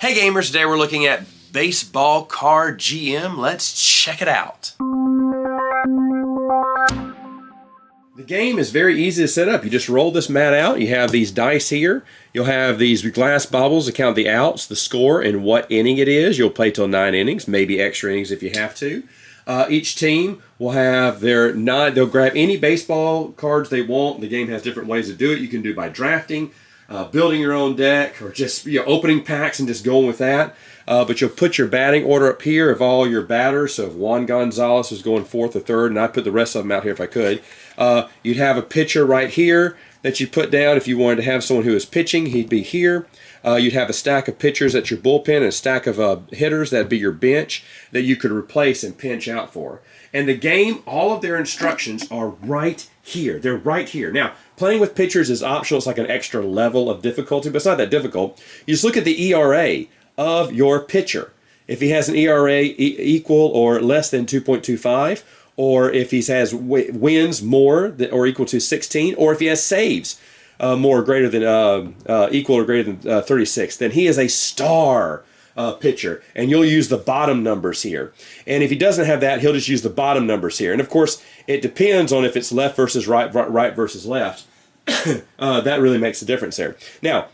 Hey gamers, today we're looking at Baseball Card GM. Let's check it out. The game is very easy to set up. You just roll this mat out. You have these dice here. You'll have these glass bubbles to count the outs, the score, and what inning it is. You'll play till 9 innings, maybe extra innings if you have to. Each team will have their 9. They'll grab any baseball cards they want. The game has different ways to do it. You can do by drafting, building your own deck, or just opening packs and just going with that. But you'll put your batting order up here of all your batters. So if Juan Gonzalez was going 4th or 3rd, and I put the rest of them out here if I could, you'd have a pitcher right here that you put down. If you wanted to have someone who is pitching, he'd be here. You'd have a stack of pitchers at your bullpen and a stack of hitters, that'd be your bench, that you could replace and pinch out for. And the game, all of their instructions are right here. They're right here. Now, playing with pitchers is optional. It's like an extra level of difficulty, but it's not that difficult. You just look at the ERA of your pitcher. If he has an ERA equal or less than 2.25, or if he has wins more than, or equal to 16, or if he has saves more or greater than equal or greater than 36, then he is a star pitcher, and you'll use the bottom numbers here. And if he doesn't have that, he'll just use the bottom numbers here. And of course, it depends on if it's left versus right, right versus left. That really makes a difference there. Now,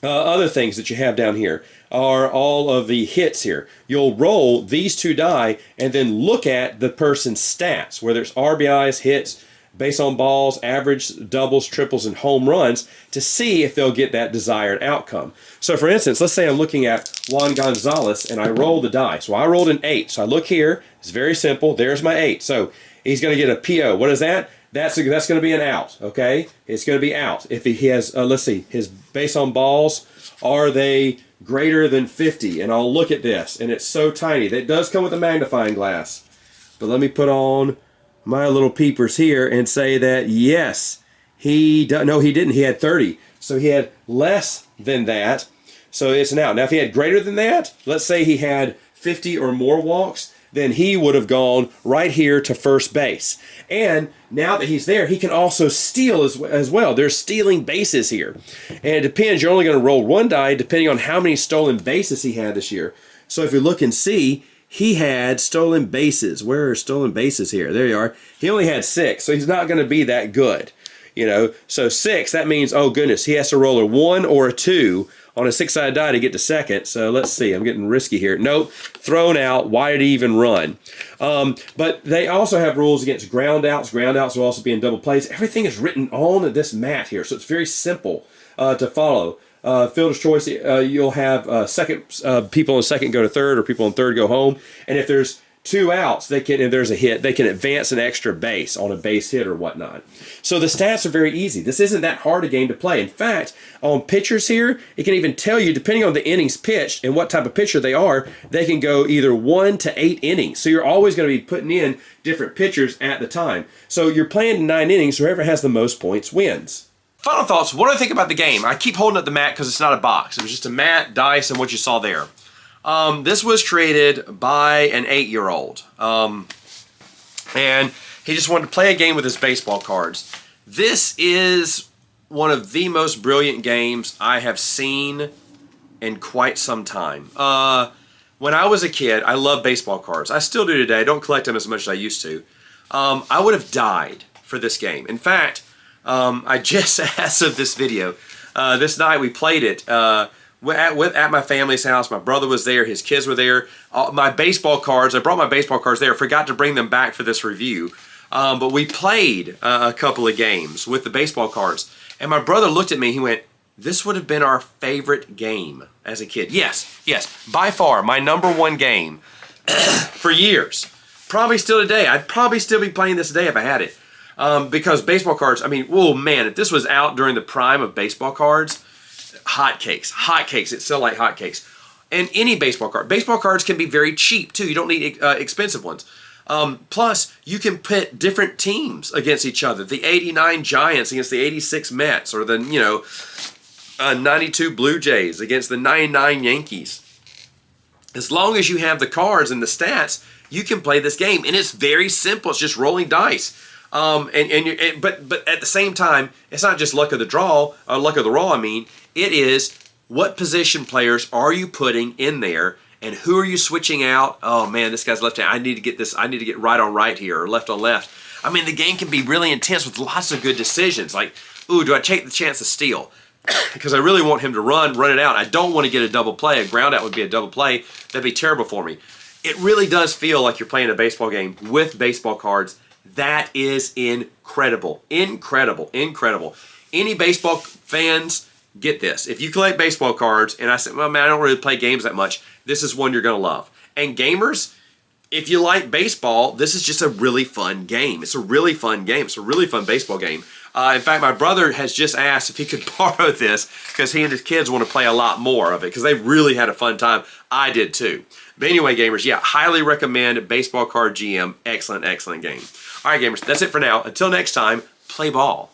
other things that you have down here are all of the hits here. You'll roll these 2 die and then look at the person's stats, whether it's RBIs, hits, base on balls, average, doubles, triples, and home runs, to see if they'll get that desired outcome. So for instance, let's say I'm looking at Juan Gonzalez and I roll the dice. Well, I rolled an 8. So I look here. It's very simple. There's my 8. So he's going to get a PO. What is that? That's going to be an out, okay? It's going to be out. If he has, let's see, his base on balls, are they greater than 50? And I'll look at this, and it's so tiny. That does come with a magnifying glass. But let me put on my little peepers here and say that, yes, no, he didn't. He had 30. So he had less than that. So it's an out. Now, if he had greater than that, let's say he had 50 or more walks, then he would have gone right here to first base. And now that he's there, he can also steal as well. There's stealing bases here. And it depends. You're only going to roll 1 die depending on how many stolen bases he had this year. So if you look and see, he had stolen bases. Where are stolen bases here? There you are. He only had 6, so he's not going to be that good. So 6, that means, oh goodness, he has to roll a 1 or a 2 on a 6-sided die to get to second. So let's see, I'm getting risky here. Nope, thrown out. Why did he even run? But they also have rules against ground outs. Ground outs will also be in double plays. Everything is written on this mat here, so it's very simple to follow. Fielder's choice, you'll have people on second go to third, or people on third go home. And if there's 2 outs, and there's a hit, they can advance an extra base on a base hit or whatnot. So the stats are very easy. This isn't that hard a game to play. In fact, on pitchers here, it can even tell you, depending on the innings pitched and what type of pitcher they are, they can go either 1 to 8 innings. So you're always going to be putting in different pitchers at the time. So you're playing 9 innings, whoever has the most points wins. Final thoughts. What do I think about the game? I keep holding up the mat because it's not a box. It was just a mat, dice, and what you saw there. This was created by an 8-year-old. And he just wanted to play a game with his baseball cards. This is one of the most brilliant games I have seen in quite some time. When I was a kid, I loved baseball cards. I still do today. I don't collect them as much as I used to. I would have died for this game. In fact, I just, as of this video, this night we played it at my family's house. My brother was there. His kids were there. My baseball cards, I brought my baseball cards there. Forgot to bring them back for this review. But we played a couple of games with the baseball cards. And my brother looked at me. He went, this would have been our favorite game as a kid. Yes, by far, my #1 game for years. Probably still today. I'd probably still be playing this today if I had it. Because baseball cards, I mean, oh man, if this was out during the prime of baseball cards, hotcakes, it sell like hotcakes. And any baseball cards can be very cheap too. You don't need expensive ones. Plus, you can pit different teams against each other. The 89 Giants against the 86 Mets, or the 92 Blue Jays against the 99 Yankees. As long as you have the cards and the stats, you can play this game, and it's very simple. It's just rolling dice. But at the same time, it's not just luck of the draw, luck of the raw. I mean, it is What position players are you putting in there, and who are you switching out? Oh man, this guy's left hand. I need to get this. I need to get right on right here, or left on left. I mean, the game can be really intense with lots of good decisions. Like, ooh, do I take the chance to steal? Because I really want him to run it out. I don't want to get a double play. A ground out would be a double play. That'd be terrible for me. It really does feel like you're playing a baseball game with baseball cards. That is incredible. Incredible. Incredible. Any baseball fans, get this. If you collect baseball cards, and I said, well, man, I don't really play games that much, this is one you're going to love. And gamers, if you like baseball, this is just a really fun game. It's a really fun game. It's a really fun baseball game. In fact, my brother has just asked if he could borrow this because he and his kids want to play a lot more of it because they really had a fun time. I did too. But anyway, gamers, yeah, highly recommend Baseball Card GM. Excellent, excellent game. All right, gamers, that's it for now. Until next time, play ball.